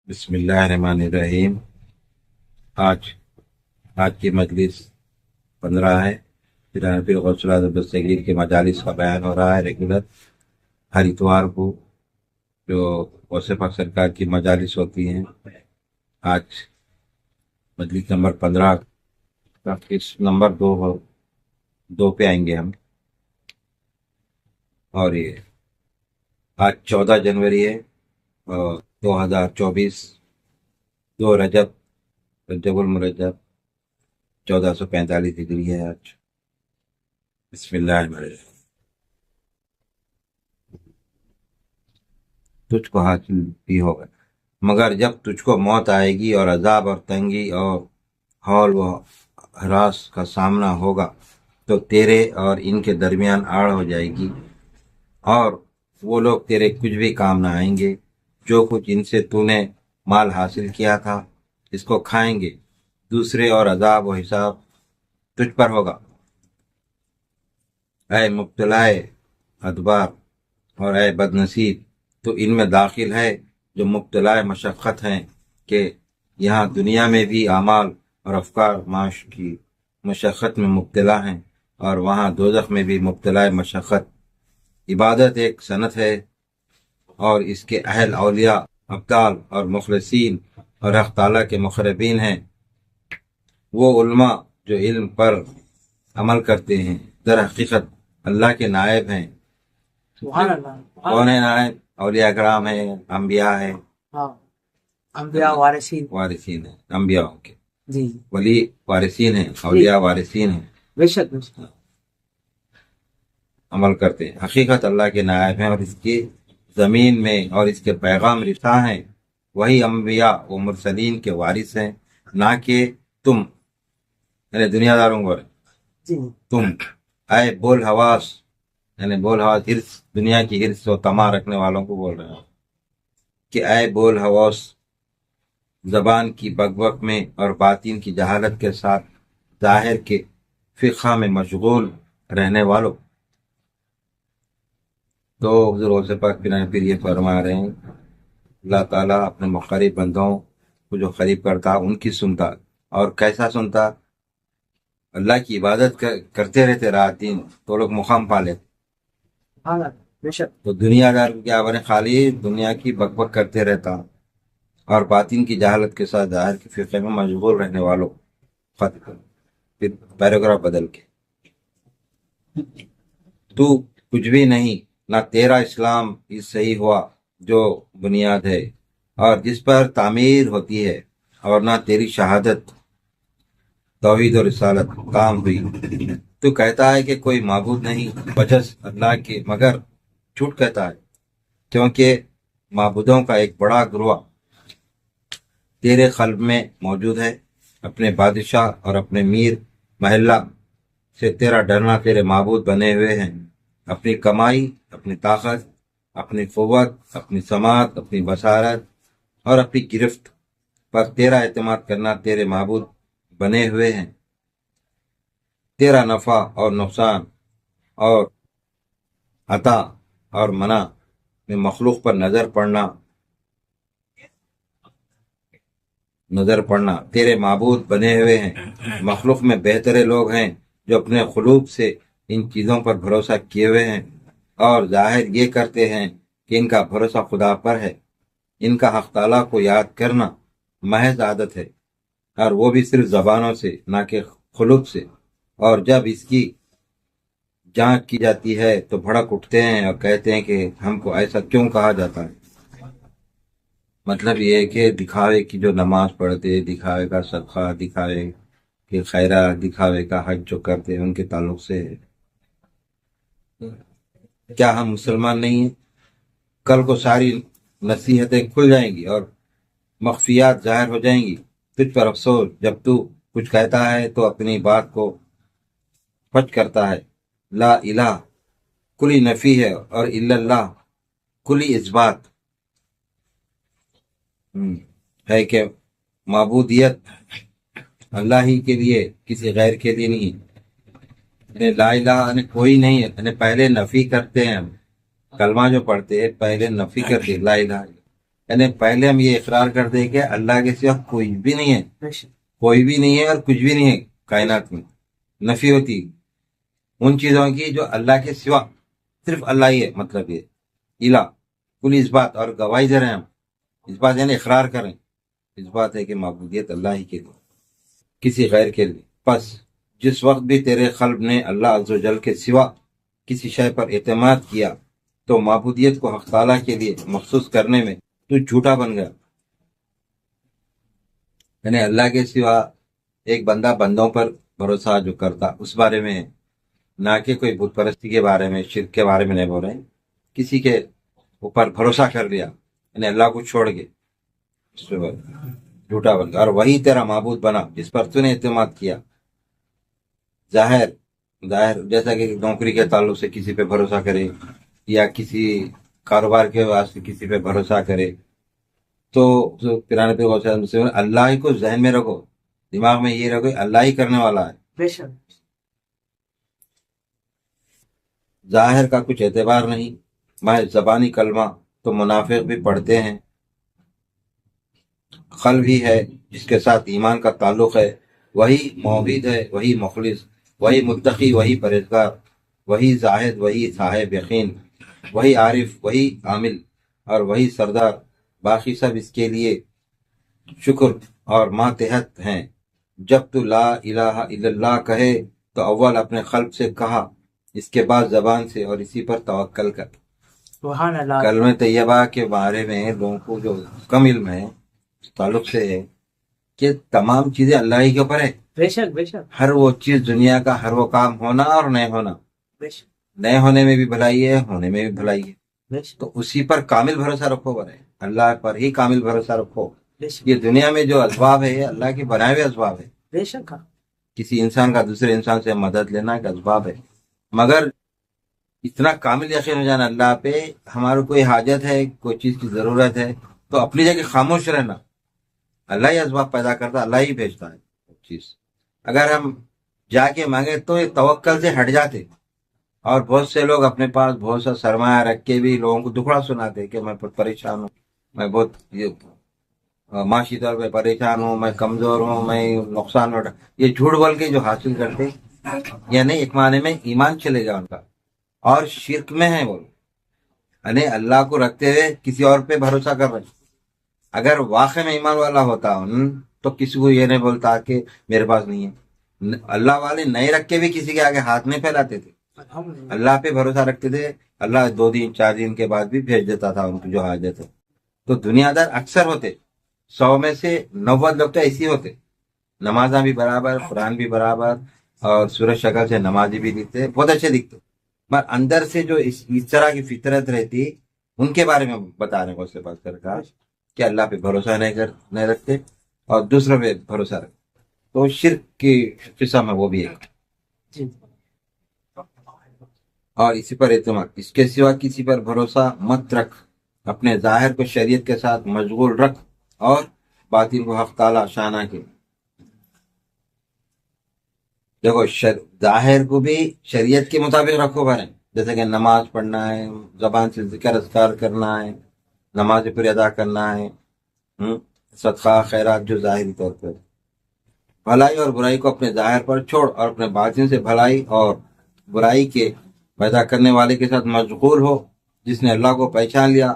بسم اللہ الرحمن الرحیم۔ آج کی مجلس 15 ہے۔ پھر غوث اعظم دستگیر کے مجالس کا بیان ہو رہا ہے ریگولر ہر اتوار کو جو غوث پاک سرکار کی مجالس ہوتی ہیں۔ آج مجلس نمبر 15 کا نمبر 2 پہ آئیں گے ہم، اور یہ آج 14 جنوری ہے اور 2024 2 رجب المرجب 1445 ہجری ہے آج۔ بسم اللہ الرحمن الرحیم۔ تجھ کو حاصل بھی ہوگا، مگر جب تجھ کو موت آئے گی اور عذاب اور تنگی اور ہول و ہراس کا سامنا ہوگا تو تیرے اور ان کے درمیان آڑ ہو جائے گی، اور وہ لوگ تیرے کچھ بھی کام نہ آئیں گے۔ جو کچھ ان سے تو نے مال حاصل کیا تھا اس کو کھائیں گے، دوسرے اور عذاب و حساب تجھ پر ہوگا۔ اے مبتلائے ادبار اور اے بد نصیب، تو ان میں داخل ہے جو مبتلائے مشقت ہیں کہ یہاں دنیا میں بھی اعمال اور افکار معاش کی مشقت میں مبتلا ہیں، اور وہاں دوزخ میں بھی مبتلائے مشقت۔ عبادت ایک صنعت ہے اور اس کے اہل اولیاء، ابدال اور مخلصین اور حق تعالیٰ کے مقربین ہیں۔ وہ علماء جو علم پر عمل کرتے ہیں در حقیقت اللہ کے نائب ہیں۔ سبحان اللہ۔ کون ہے نائب؟ اولیاء کرام ہیں، انبیاء ہیں، ہاں، انبیاء وارثین ہیں، انبیاء کے جی، ولی وارثین ہیں، اولیاء وارثین ہیں، بے شک بے شک۔ عمل کرتے ہیں۔ حقیقت اللہ کے نائب ہیں اور اس کی زمین میں اور اس کے پیغام رساں ہیں۔ وہی انبیاء و مرسلین کے وارث ہیں، نہ کہ تم یعنی دنیا داروں کو جی تم۔ اے بول حواس یعنی بول حواس ہرس، دنیا کی ہرس و طمع رکھنے والوں کو بول رہے ہیں کہ اے بول حواس، زبان کی بک میں اور باطن کی جہالت کے ساتھ ظاہر کے فقہ میں مشغول رہنے والوں۔ تو حضور غوث پاک پھر یہ فرما رہے ہیں اللہ تعالیٰ اپنے مقرب بندوں کو جو قریب کرتا ان کی سنتا، اور کیسا سنتا؟ اللہ کی عبادت کرتے رہتے رات دن تو لوگ مقام پا لیتے۔ سبحان اللہ، بے شک۔ تو دنیا دار کیا بنے، خالی دنیا کی بک کرتے رہتا اور باطن کی جہالت کے ساتھ ظاہر کے فقہ میں مشغول رہنے والوں۔ پھر پیراگراف بدل کے، تو کچھ بھی نہیں، نہ تیرا اسلام ہی صحیح ہوا جو بنیاد ہے اور جس پر تعمیر ہوتی ہے، اور نہ تیری شہادت توحید و رسالت کام ہوئی۔ تو کہتا ہے کہ کوئی معبود نہیں بجز اللہ کے، مگر جھوٹ کہتا ہے، کیونکہ معبودوں کا ایک بڑا گروہ تیرے قلب میں موجود ہے۔ اپنے بادشاہ اور اپنے میر محلہ سے تیرا ڈرنا تیرے معبود بنے ہوئے ہیں۔ اپنی کمائی، اپنی طاقت، اپنی قوت، اپنی سماعت، اپنی بصارت اور اپنی گرفت پر تیرا اعتماد کرنا تیرے معبود بنے ہوئے ہیں۔ تیرا نفع اور نقصان اور عطا اور منع میں مخلوق پر نظر پڑنا تیرے معبود بنے ہوئے ہیں۔ مخلوق میں بہترے لوگ ہیں جو اپنے قلوب سے ان چیزوں پر بھروسہ کیے ہوئے ہیں اور ظاہر یہ کرتے ہیں کہ ان کا بھروسہ خدا پر ہے۔ ان کا حق تعالیٰ کو یاد کرنا محض عادت ہے، اور وہ بھی صرف زبانوں سے نہ کہ قلوب سے، اور جب اس کی جانچ کی جاتی ہے تو بھڑک اٹھتے ہیں اور کہتے ہیں کہ ہم کو ایسا کیوں کہا جاتا ہے۔ مطلب یہ ہے کہ دکھاوے کی جو نماز پڑھتے، دکھاوے کا صدقہ، دکھاوے کے خیرات، دکھاوے کا حج جو کرتے ہیں ان کے تعلق سے ہے۔ کیا ہم مسلمان نہیں ہیں؟ کل کو ساری نصیحتیں کھل جائیں گی اور مخفیات ظاہر ہو جائیں گی۔ تجھ پر افسوس جب تو کچھ کہتا ہے تو اپنی بات کو فج کرتا ہے۔ لا الہ کلی نفی ہے اور الا اللہ کلی اثبات ہے کہ معبودیت اللہ ہی کے لیے، کسی غیر کے لیے نہیں۔ یعنی لا الہ یعنی کوئی نہیں ہے، یعنی پہلے نفی کرتے ہیں ہم، کلمہ جو پڑھتے ہیں پہلے نفی کرتے ہیں لا الہ، یعنی پہلے ہم یہ اقرار کر دیں کہ اللہ کے سوا کوئی بھی نہیں ہے، بے شک کوئی بھی نہیں ہے اور کچھ بھی نہیں ہے کائنات میں، نفی ہوتی ان چیزوں کی جو اللہ کے سوا صرف اللہ ہی ہے، مطلب یہ الہ کل اس بات اور گواہی دے رہے ہیں ہم، اس بات یعنی اقرار کریں، اس بات ہے کہ معبودیت اللہ ہی کے لیے، کسی غیر کے لیے۔ پس جس وقت بھی تیرے قلب نے اللہ عز و جل کے سوا کسی شے پر اعتماد کیا تو معبودیت کو حق تعالیٰ کے لیے مخصوص کرنے میں تو جھوٹا بن گیا۔ یعنی اللہ کے سوا ایک بندہ بندوں پر بھروسہ جو کرتا اس بارے میں، نہ کہ کوئی بت پرستی کے بارے میں، شرک کے بارے میں نہیں بول رہے ہیں، کسی کے اوپر بھروسہ کر لیا یعنی اللہ کو چھوڑ کے اس پہ جھوٹا بن گیا، اور وہی تیرا معبود بنا جس پر تو نے اعتماد کیا۔ ظاہر جیسا کہ نوکری کے تعلق سے کسی پہ بھروسہ کرے یا کسی کاروبار کے واسطے کسی پہ بھروسہ کرے، تو پرانے پہ اللہ ہی کو ذہن میں رکھو، دماغ میں یہ رکھو اللہ ہی کرنے والا ہے۔ بے شک ظاہر کا کچھ اعتبار نہیں، محض زبانی کلمہ تو منافق بھی پڑھتے ہیں، قلب ہی ہے جس کے ساتھ ایمان کا تعلق ہے، وہی موحد ہے، وہی مخلص، وہی متقی، وہی پرہیزگار، وہی زاہد، وہی صاحب یقین، وہی عارف، وہی عامل اور وہی سردار، باقی سب اس کے لیے شکر اور ماتحت ہیں۔ جب تو لا الہ الا اللہ کہے تو اول اپنے قلب سے کہا، اس کے بعد زبان سے، اور اسی پر توکل کر۔ سبحان اللہ کلمہ طیبہ کے بارے میں لوگوں کو جو کم علم ہے اس تعلق سے ہے کہ تمام چیزیں اللہ ہی کے اوپر ہے، بے شک بے شک ہر وہ چیز دنیا کا ہر وہ کام ہونا اور نہیں ہونا، بے شک نئے ہونے میں بھی بھلائی ہے، ہونے میں بھی بھلائی ہے، بے شک تو اسی پر کامل بھروسہ رکھو، برے اللہ پر ہی کامل بھروسہ رکھو۔ بے شک یہ دنیا میں جو اسباب ہے یہ اللہ کے بنائے ہوئے اسباب ہے، بے شک ہاں کسی انسان کا دوسرے انسان سے مدد لینا ایک اسباب ہے، مگر اتنا کامل یقین ہو جانا اللہ پہ، ہمارا کوئی حاجت ہے، کوئی چیز کی ضرورت ہے تو اپنی جگہ خاموش رہنا، اللہ ہی اسباب پیدا کرتا، اللہ ہی بھیجتا ہے چیز، اگر ہم جا کے مانگے تو یہ توکل سے ہٹ جاتے، اور بہت سے لوگ اپنے پاس بہت سا سرمایہ رکھ کے بھی لوگوں کو دکھڑا سناتے کہ میں بہت پریشان ہوں، میں بہت معاشی طور پہ پریشان ہوں، میں کمزور ہوں، میں نقصان اٹھا، یہ جھوٹ بول کے جو حاصل کرتے یعنی ایک معنی میں ایمان چلے گا ان کا، اور شرک میں ہے وہ، یعنی اللہ کو رکھتے ہوئے کسی اور پہ بھروسہ کر رہے۔ اگر واقع میں ایمان والا ہوتا تو کسی کو یہ نہیں بولتا کہ میرے پاس نہیں ہے، اللہ والے نہیں رکھ کے بھی کسی کے آگے ہاتھ نہیں پھیلاتے تھے، الحمدللہ اللہ پہ بھروسہ رکھتے تھے، اللہ 2 دن 4 دن کے بعد بھی بھیج دیتا تھا ان کی جو حاجت ہے۔ تو دنیا دار اکثر ہوتے، 100 میں سے 90 لوگ تو ایسے ہوتے، نمازاں بھی برابر، قرآن بھی برابر، اور صورت شکل سے نمازی بھی دکھتے، بہت اچھے دکھتے، مگر اندر سے جو اس طرح کی فطرت رہتی ان کے بارے میں بتا رہے ہیں غوث پاک سرکار کہ اللہ پہ بھروسہ نہیں رکھتے اور دوسروں پہ بھروسہ رکھتے، تو شرک کی قسم ہے وہ بھی ایک، جی اور اسی پر اعتماد، اس کے سوا کسی پر بھروسہ مت رکھ، اپنے ظاہر کو شریعت کے ساتھ مشغول رکھ اور باطن کو حق تعالی شانہ کے، دیکھو ظاہر کو بھی شریعت کے مطابق رکھو بھائی، جیسے کہ نماز پڑھنا ہے، زبان سے ذکر اذکار کرنا ہے، نماز پوری ادا کرنا ہے، صدقہ خیرات جو ظاہری طور پر، بھلائی اور برائی کو اپنے ظاہر پر چھوڑ اور اپنے باطن سے بھلائی اور برائی کے پیدا کرنے والے کے ساتھ مشغول ہو۔ جس نے اللہ کو پہچان لیا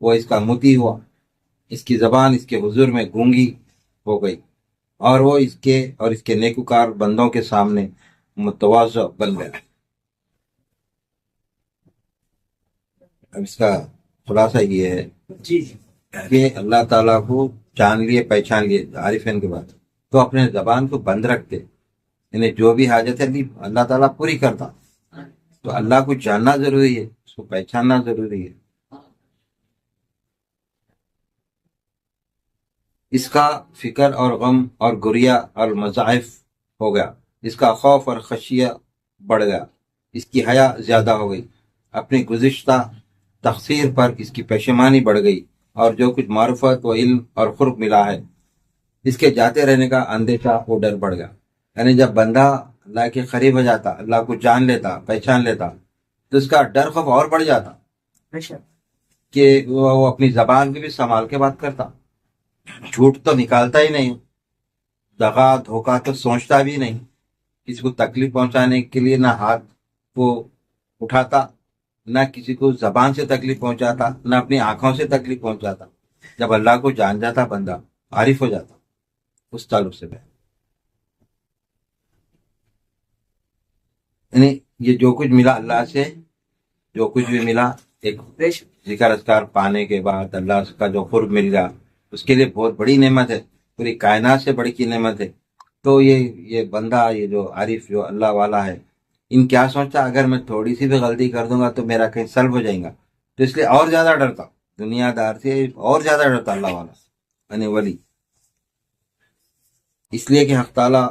وہ اس کا مطیع ہوا، اس کی زبان اس کے حضور میں گونگی ہو گئی، اور وہ اس کے نیکوکار بندوں کے سامنے متواضع بن گیا۔ اب اس کا خلاصہ یہ ہے جی جی کہ اللہ تعالیٰ کو جان لیے، پہچان لیے عارفین کے بعد، تو اپنے زبان کو بند رکھتے، یعنی جو بھی حاجت ہے اللہ تعالیٰ پوری کرتا، تو اللہ کو جاننا ضروری ہے، اس کو پہچاننا ضروری ہے، اس کا فکر اور غم اور گریہ اور مضاعف ہو گیا، اس کا خوف اور خشیہ بڑھ گیا، اس کی حیا زیادہ ہو گئی، اپنی گزشتہ تقصیر پر اس کی پشیمانی بڑھ گئی، اور جو کچھ معرفت و علم اور قرب ملا ہے اس کے جاتے رہنے کا اندیشہ و ڈر بڑھ گیا۔ یعنی جب بندہ اللہ کے قریب ہو جاتا، اللہ کو جان لیتا، پہچان لیتا، تو اس کا ڈر خوف اور بڑھ جاتا، بے شک کہ وہ اپنی زبان کی بھی سنبھال کے بات کرتا، جھوٹ تو نکالتا ہی نہیں، دغا دھوکہ تو سوچتا بھی نہیں، کسی کو تکلیف پہنچانے کے لیے نہ ہاتھ کو اٹھاتا، نہ کسی کو زبان سے تکلیف پہنچاتا، نہ اپنی آنکھوں سے تکلیف پہنچاتا۔ جب اللہ کو جان جاتا بندہ، عارف ہو جاتا، اس تعلق سے یعنی یہ جو کچھ ملا اللہ سے، جو کچھ بھی ملا، ایک بے شک ذکر اذکار پانے کے بعد اللہ کا جو قرب مل گیا، اس کے لیے بہت بڑی نعمت ہے، پوری کائنات سے بڑی کی نعمت ہے۔ تو یہ بندہ، یہ جو عارف، جو اللہ والا ہے، ان کیا سوچتا، اگر میں تھوڑی سی بھی غلطی کر دوں گا تو میرا کہیں سلب ہو جائیں گا، تو اس لیے اور زیادہ ڈرتا، دنیا دار سے اور زیادہ ڈرتا اللہ والا یعنی ولی، اس لیے کہ حق تعالی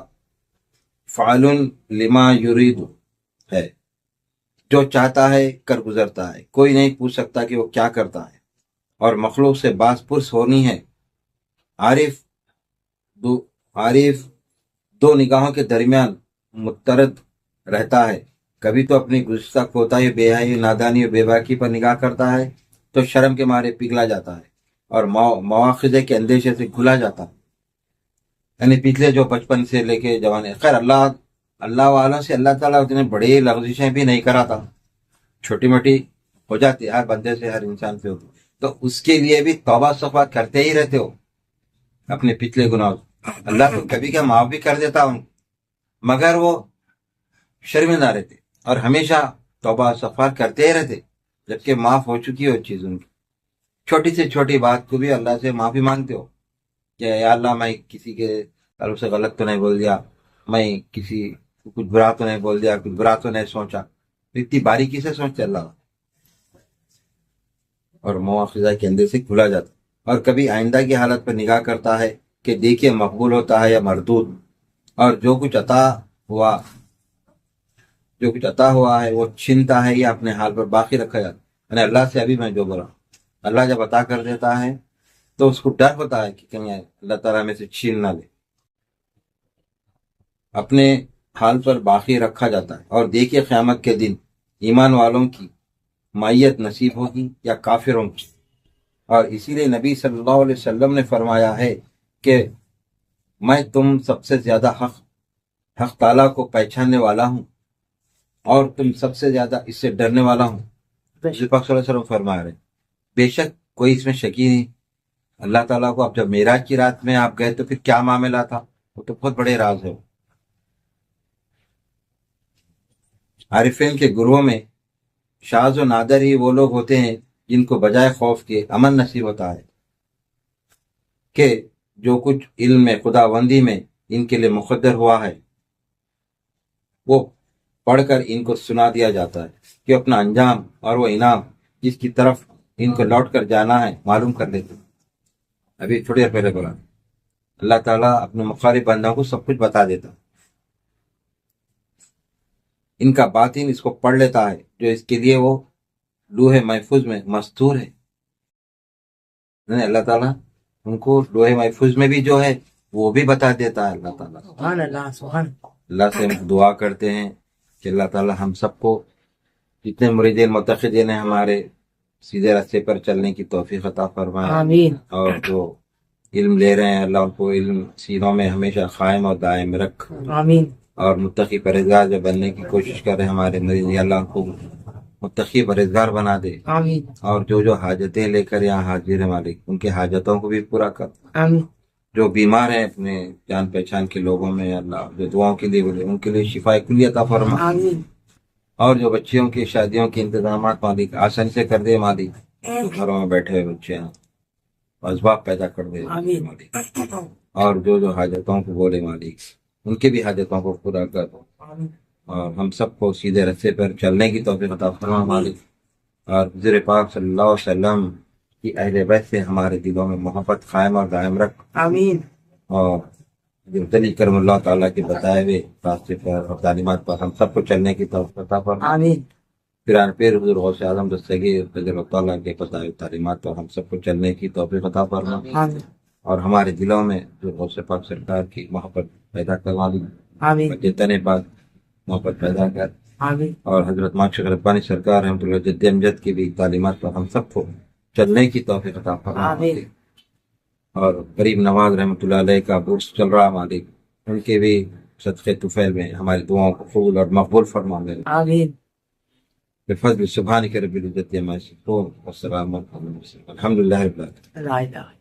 فعال لما یرید ہے، جو چاہتا ہے کر گزرتا ہے، کوئی نہیں پوچھ سکتا کہ وہ کیا کرتا ہے، اور مخلوق سے باز پرس ہونی ہے۔ عارف دو نگاہوں کے درمیان مترد رہتا ہے، کبھی تو اپنی گزشتہ کوتاہی، بے حیائی، نادانی اور بے باکی پر نگاہ کرتا ہے تو شرم کے مارے پگھلا جاتا ہے اور مواخذے کے اندیشے سے کھلا جاتا ہے، یعنی پچھلے جو بچپن سے لے کے جوانے، خیر اللہ والوں سے اللہ تعالیٰ اتنے بڑے لغزشیں بھی نہیں کراتا، چھوٹی موٹی ہو جاتی ہر بندے سے، ہر انسان سے ہوتی، تو اس کے لیے بھی توبہ صفا کرتے ہی رہتے ہو اپنے پچھلے گناہ۔ اللہ تو کبھی کیا معاف بھی کر دیتا ہوں، مگر وہ شرمندہ رہتے اور ہمیشہ توبہ صفا کرتے ہی رہتے، جبکہ معاف ہو چکی ہو چیز ان کی۔ چھوٹی سے چھوٹی بات کو بھی اللہ سے معافی مانگتے ہو کہ یا اللہ میں کسی کے طرف سے غلط تو نہیں بول دیا، میں کسی کو کچھ برا تو نہیں بول دیا، کچھ برا تو نہیں سوچا، اتنی باریکی سے سوچتے اللہ، اور مواخذہ کے اندر سے کھلا جاتا، اور کبھی آئندہ کی حالت پر نگاہ کرتا ہے کہ دیکھیے مقبول ہوتا ہے یا مردود، اور جو کچھ عطا ہوا ہے وہ چھنتا ہے یا اپنے حال پر باقی رکھا جاتا، یعنی اللہ سے ابھی میں جو بولا، اللہ جب عطا کر دیتا ہے تو اس کو ڈر ہوتا ہے کہ کہیں اللہ تعالیٰ میں سے چھین نہ لے، اپنے حال پر باقی رکھا جاتا ہے۔ اور دیکھیے قیامت کے دن ایمان والوں کی مائیت نصیب ہوگی یا کافروں کی، اور اسی لیے نبی صلی اللہ علیہ وسلم نے فرمایا ہے کہ میں تم سب سے زیادہ حق تعالیٰ کو پہچاننے والا ہوں، اور تم سب سے زیادہ اس سے ڈرنے والا ہوں۔ حضور پاک صلی اللہ علیہ وسلم فرما رہے، بے شک کوئی اس میں شکی نہیں، اللہ تعالیٰ کو اب جب معراج کی رات میں آپ گئے تو پھر کیا معاملہ تھا، وہ تو بہت بڑے راز ہے۔ عارفین کے گروہوں میں شاذ و نادر ہی وہ لوگ ہوتے ہیں جن کو بجائے خوف کے امن نصیب ہوتا ہے کہ جو کچھ علم میں خداوندی میں ان کے لیے مقدر ہوا ہے وہ پڑھ کر ان کو سنا دیا جاتا ہے کہ اپنا انجام اور وہ انعام جس کی طرف ان کو لوٹ کر جانا ہے معلوم کر لیتے ہیں۔ ابھی تھوڑی دیر پہلے بولا اللہ تعالیٰ اپنے مخالف بندوں کو سب کچھ بتا دیتا، ان کا باطن اس کو پڑھ لیتا ہے جو اس کے لیے وہ لوح محفوظ میں مستور ہے، یعنی اللہ تعالیٰ ان کو لوح محفوظ میں بھی جو ہے وہ بھی بتا دیتا ہے۔ اللہ تعالیٰ سبحان اللہ، سبحان اللہ سے دعا کرتے ہیں کہ اللہ تعالیٰ ہم سب کو جتنے مریدین متقدین ہیں ہمارے سیدھے راستے پر چلنے کی توفیق عطا فرمائے، آمین، اور جو علم لے رہے ہیں اللہ ان کو علم سینوں میں ہمیشہ قائم اور دائم رکھ، آمین، اور متقی پرہیزگار جو بننے کی کوشش کر رہے ہیں ہمارے مریض، اللہ ان کو متقی پرہیزگار بنا دے، آمین، اور جو حاجتیں لے کر یہاں حاضر ہیں مالک ان کے حاجتوں کو بھی پورا کر، آمین، جو بیمار ہیں اپنے جان پہچان کے لوگوں میں اللہ جو دعاؤں کے لیے بولے ان کے لیے شفا کلی عطا فرما، آمین، اور جو بچیوں کی شادیوں کے انتظامات مالک آسانی سے کر دے مالک، گھروں میں بیٹھے ہوئے بچے ہیں اسباب پیدا کر دے آمین، مالک، اور جو حاجتوں کو بولے مالک ان کے بھی حاجتوں کو پورا کر، آمین، اور ہم سب کو سیدھے رستے پر چلنے کی توفیق عطا فرما مالک، اور حضور پاک صلی اللہ علیہ وسلم کی اہل بیت سے ہمارے دلوں میں محبت قائم اور دائم رکھ، آمین، اور علی کرم اللہ تعالیٰ کے بتائے ہوئے راستے پر اور تعلیمات پر ہم سب کو چلنے کی توفیق عطا فرما، آمین، پیران پیر حضور غوث اعظم دستگیر رضی اللہ تعالیٰ کے بتائے ہوئے تعلیمات پر ہم سب کو چلنے کی توفیق عطا فرما، آمین، اور ہمارے دلوں میں جو غوث پاک سرکار کی محبت پیدا کروا دی، آمین، جتنے پاک محبت پیدا کر، آمین، اور حضرت ماشاء ربانی سرکار رحمۃ اللہ جد امجد کی بھی تعلیمات پر ہم سب کو چلنے کی توفیق عطا فرما آمین۔ مالک۔ اور غریب نواز رحمۃ اللہ علیہ کا بورس چل رہا مالک، ان کے بھی صدقے طفیل میں ہماری دعاؤں کو قبول اور مقبول فرما دے۔ آمین۔ بفضل سبحانک رب العزت عما یصفون والسلام علی المرسلین الحمد للہ رب العالمین۔ لا الہ